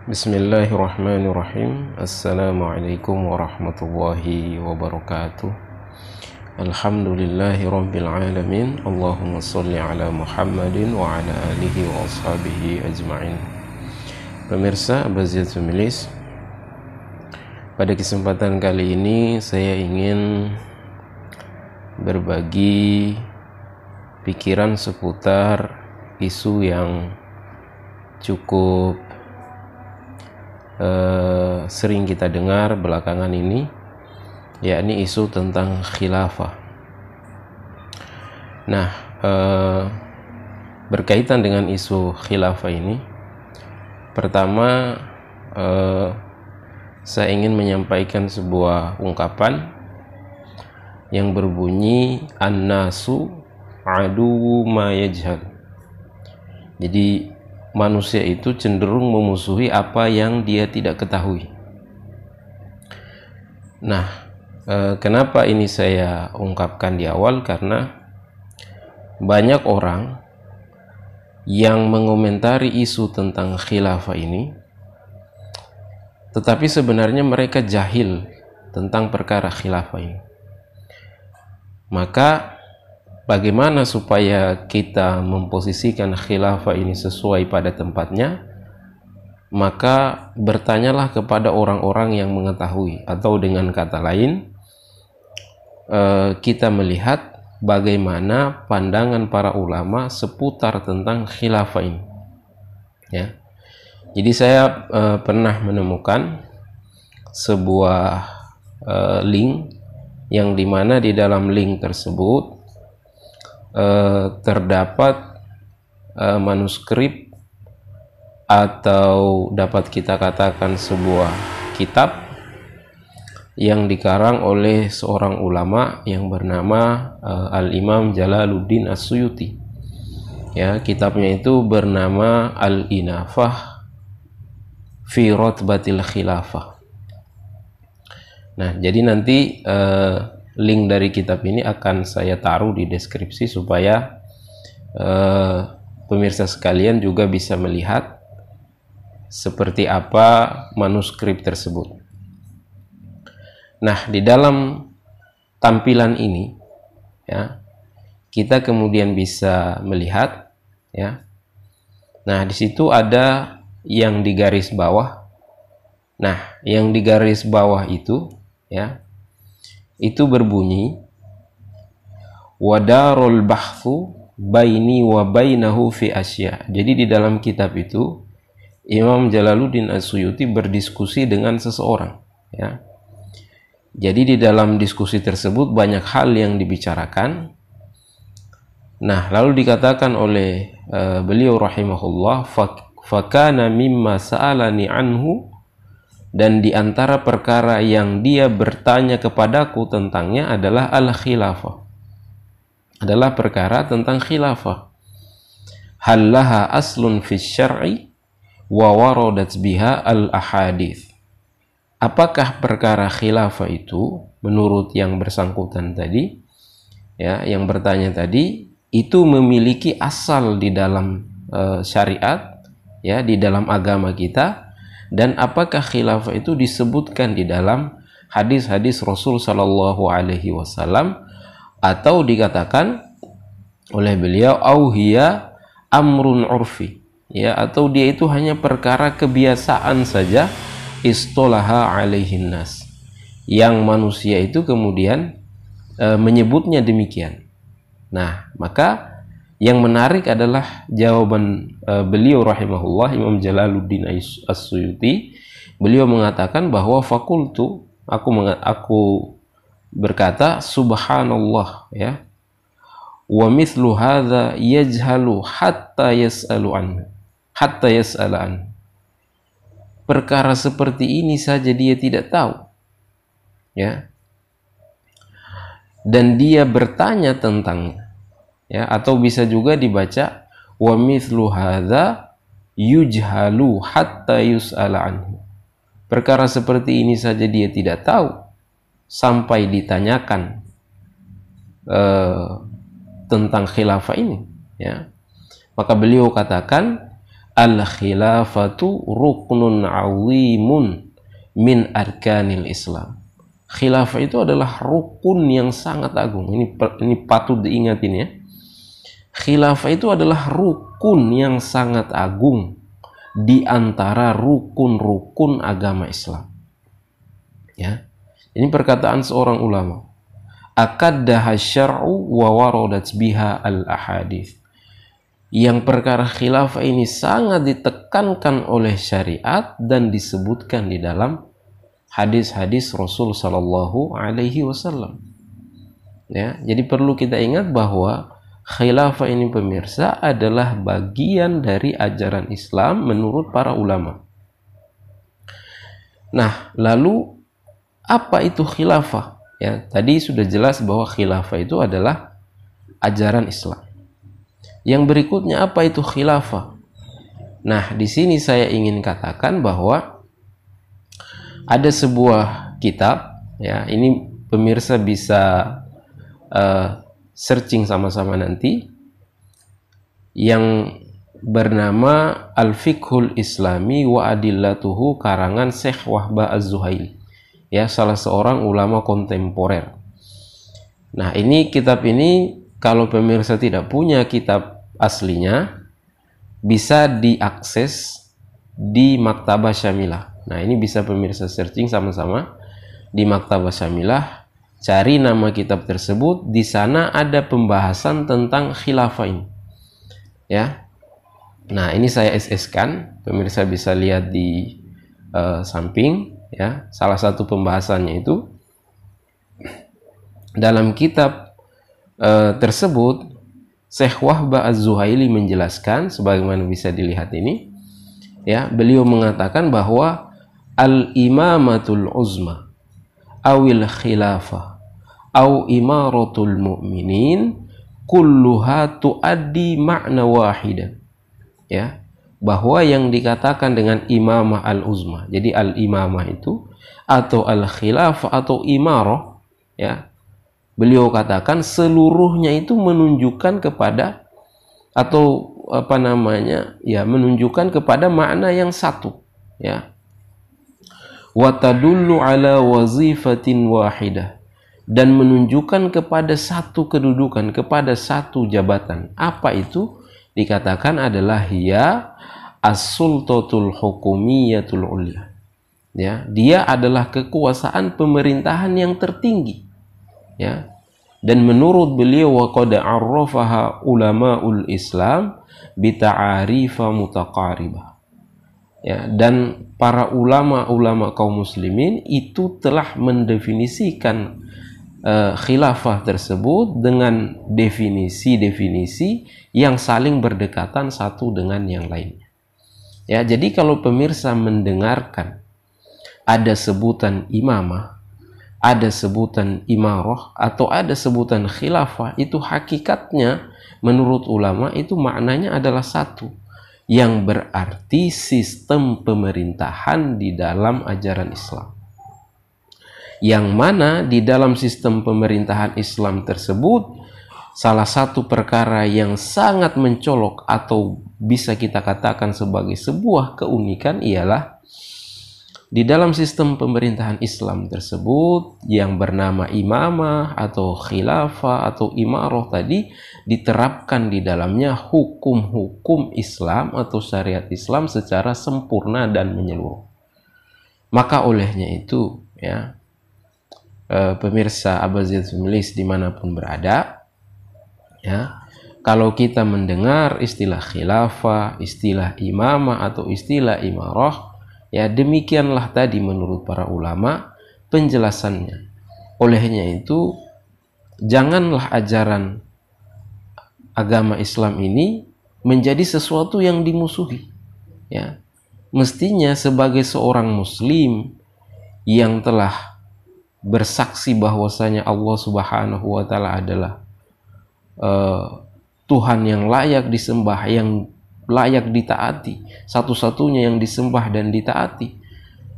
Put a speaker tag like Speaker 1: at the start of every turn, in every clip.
Speaker 1: Bismillahirrahmanirrahim. Assalamualaikum warahmatullahi wabarakatuh. Alhamdulillahi rabbil alamin. Allahumma salli ala Muhammadin wa ala alihi wa ashabihi ajma'in. Pemirsa Abaziyat Milis, pada kesempatan kali ini saya ingin berbagi pikiran seputar isu yang cukup sering kita dengar belakangan ini, yakni isu tentang khilafah. Nah, berkaitan dengan isu khilafah ini, pertama saya ingin menyampaikan sebuah ungkapan yang berbunyi an-nasu aduwwu ma yajhal. Jadi manusia itu cenderung memusuhi apa yang dia tidak ketahui. Nah, kenapa ini saya ungkapkan di awal? Karena banyak orang yang mengomentari isu tentang khilafah ini, tetapi sebenarnya mereka jahil tentang perkara khilafah ini. Maka bagaimana supaya kita memposisikan khilafah ini sesuai pada tempatnya? Maka bertanyalah kepada orang-orang yang mengetahui, atau dengan kata lain, kita melihat bagaimana pandangan para ulama seputar tentang khilafah ini. Ya. Jadi saya pernah menemukan sebuah link yang dimana di dalam link tersebut terdapat manuskrip atau dapat kita katakan sebuah kitab yang dikarang oleh seorang ulama yang bernama Al-Imam Jalaluddin As-Suyuti. Ya, kitabnya itu bernama Al-Inafah fi Rotbatil Khilafah. Nah, jadi nanti link dari kitab ini akan saya taruh di deskripsi supaya pemirsa sekalian juga bisa melihat seperti apa manuskrip tersebut. Nah, di dalam tampilan ini, ya, kita kemudian bisa melihat, ya. Nah, di situ ada yang di garis bawah. Nah, yang di garis bawah itu, ya, itu berbunyi wadarul bahthu baini wa bainahu fi asya. Jadi di dalam kitab itu Imam Jalaluddin As-Suyuti berdiskusi dengan seseorang, ya. Jadi di dalam diskusi tersebut banyak hal yang dibicarakan. Nah, lalu dikatakan oleh beliau rahimahullah, fakana mimma sa'alani anhu, dan di antara perkara yang dia bertanya kepadaku tentangnya adalah al-khilafah. Adalah perkara tentang khilafah. Hal laha aslun fi syar'i wa waradat biha al-ahadits. Apakah perkara khilafah itu menurut yang bersangkutan tadi, ya, yang bertanya tadi, itu memiliki asal di dalam syariat, ya, di dalam agama kita? Dan apakah khilafah itu disebutkan di dalam hadis-hadis Rasul Shallallahu Alaihi Wasallam, atau dikatakan oleh beliau auhiya amrun urfi, ya, atau dia itu hanya perkara kebiasaan saja, istolaha alaihin nas, yang manusia itu kemudian menyebutnya demikian. Nah, maka yang menarik adalah jawaban beliau rahimahullah, Imam Jalaluddin As-Suyuti. Beliau mengatakan bahwa fakultu, aku berkata, subhanallah, ya, wa mithlu hadza yajhalu hatta yas'alu anhu, hatta yas'ala anhu. Perkara seperti ini saja dia tidak tahu, ya, dan dia bertanya tentangnya. Ya, atau bisa juga dibaca wa mithlu hadza yujhalu hatta yus'ala anhu. Perkara seperti ini saja dia tidak tahu sampai ditanyakan tentang khilafah ini, ya. Maka beliau katakan al-khilafatu ruknun 'azimun min arkanil Islam. Khilafah itu adalah rukun yang sangat agung. Ini patut diingatin ya. Khilafah itu adalah rukun yang sangat agung di antara rukun-rukun agama Islam. Ya. Ini perkataan seorang ulama. Akaddaha syar'u wa waradat biha al-ahadits. Yang perkara khilafah ini sangat ditekankan oleh syariat dan disebutkan di dalam hadis-hadis Rasul sallallahu alaihi wasallam. Ya, jadi perlu kita ingat bahwa khilafah ini pemirsa adalah bagian dari ajaran Islam menurut para ulama. Nah, lalu apa itu khilafah? Ya, tadi sudah jelas bahwa khilafah itu adalah ajaran Islam. Yang berikutnya apa itu khilafah? Nah, di sini saya ingin katakan bahwa ada sebuah kitab, ya, ini pemirsa bisa searching sama-sama nanti, yang bernama Al-Fiqhul Islami wa Adillatuhu karangan Syekh Wahbah Az-Zuhaili, ya, salah seorang ulama kontemporer. Nah, ini kitab ini kalau pemirsa tidak punya kitab aslinya bisa diakses di Maktabah Syamilah. Nah, ini bisa pemirsa searching sama-sama di Maktabah Syamilah, cari nama kitab tersebut, di sana ada pembahasan tentang khilafah ini. Ya. Nah, ini saya SS-kan, pemirsa bisa lihat di samping, ya. Salah satu pembahasannya itu dalam kitab tersebut Syekh Wahbah Az-Zuhaili menjelaskan sebagaimana bisa dilihat ini, ya, beliau mengatakan bahwa al-imamatul uzma awil khilafah aw imaratul mu'minin kulluha tuaddi ma'na wahidan, ya, bahwa yang dikatakan dengan imamah al-uzma, jadi al-imamah itu atau al-khilafah atau imarah, ya, beliau katakan seluruhnya itu menunjukkan kepada atau apa namanya, ya, menunjukkan kepada makna yang satu, ya, wa tadullu ala wazifatin wahidah, dan menunjukkan kepada satu kedudukan, kepada satu jabatan. Apa itu? Dikatakan adalah hiya as-sultatul hukumiyatul ulya, ya, dia adalah kekuasaan pemerintahan yang tertinggi, ya. Dan menurut beliau wa qad arrafaha ulamaul Islam bi ta'arifa mutaqaribah, ya, dan para ulama-ulama kaum muslimin itu telah mendefinisikan khilafah tersebut dengan definisi-definisi yang saling berdekatan satu dengan yang lainnya. Ya, jadi kalau pemirsa mendengarkan ada sebutan imamah, ada sebutan imarah, atau ada sebutan khilafah, itu hakikatnya menurut ulama itu maknanya adalah satu, yang berarti sistem pemerintahan di dalam ajaran Islam. Yang mana di dalam sistem pemerintahan Islam tersebut, salah satu perkara yang sangat mencolok atau bisa kita katakan sebagai sebuah keunikan ialah di dalam sistem pemerintahan Islam tersebut yang bernama imamah atau khilafah atau imarah tadi, diterapkan di dalamnya hukum-hukum Islam atau syariat Islam secara sempurna dan menyeluruh. Maka olehnya itu, ya, pemirsa Abazid Milis dimanapun berada, ya, kalau kita mendengar istilah khilafah, istilah imamah atau istilah imarah, ya, demikianlah tadi menurut para ulama penjelasannya. Olehnya itu, janganlah ajaran agama Islam ini menjadi sesuatu yang dimusuhi, ya. Mestinya sebagai seorang muslim yang telah bersaksi bahwasanya Allah Subhanahu wa taala adalah Tuhan yang layak disembah, yang layak ditaati, satu-satunya yang disembah dan ditaati,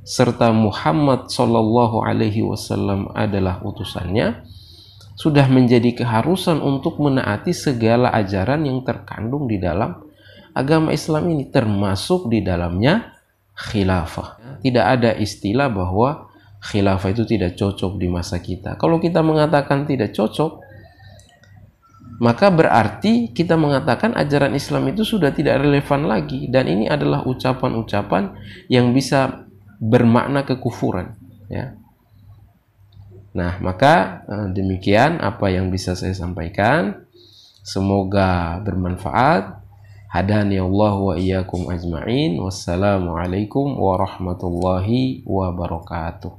Speaker 1: serta Muhammad sallallahu alaihi wasallam adalah utusannya, sudah menjadi keharusan untuk menaati segala ajaran yang terkandung di dalam agama Islam ini, termasuk di dalamnya khilafah. Tidak ada istilah bahwa khilafah itu tidak cocok di masa kita. Kalau kita mengatakan tidak cocok, maka berarti kita mengatakan ajaran Islam itu sudah tidak relevan lagi, dan ini adalah ucapan-ucapan yang bisa bermakna kekufuran, ya. Nah, maka demikian apa yang bisa saya sampaikan. Semoga bermanfaat. Hadani Allah wa iyyakum ajma'in. Wassalamualaikum warahmatullahi wabarakatuh.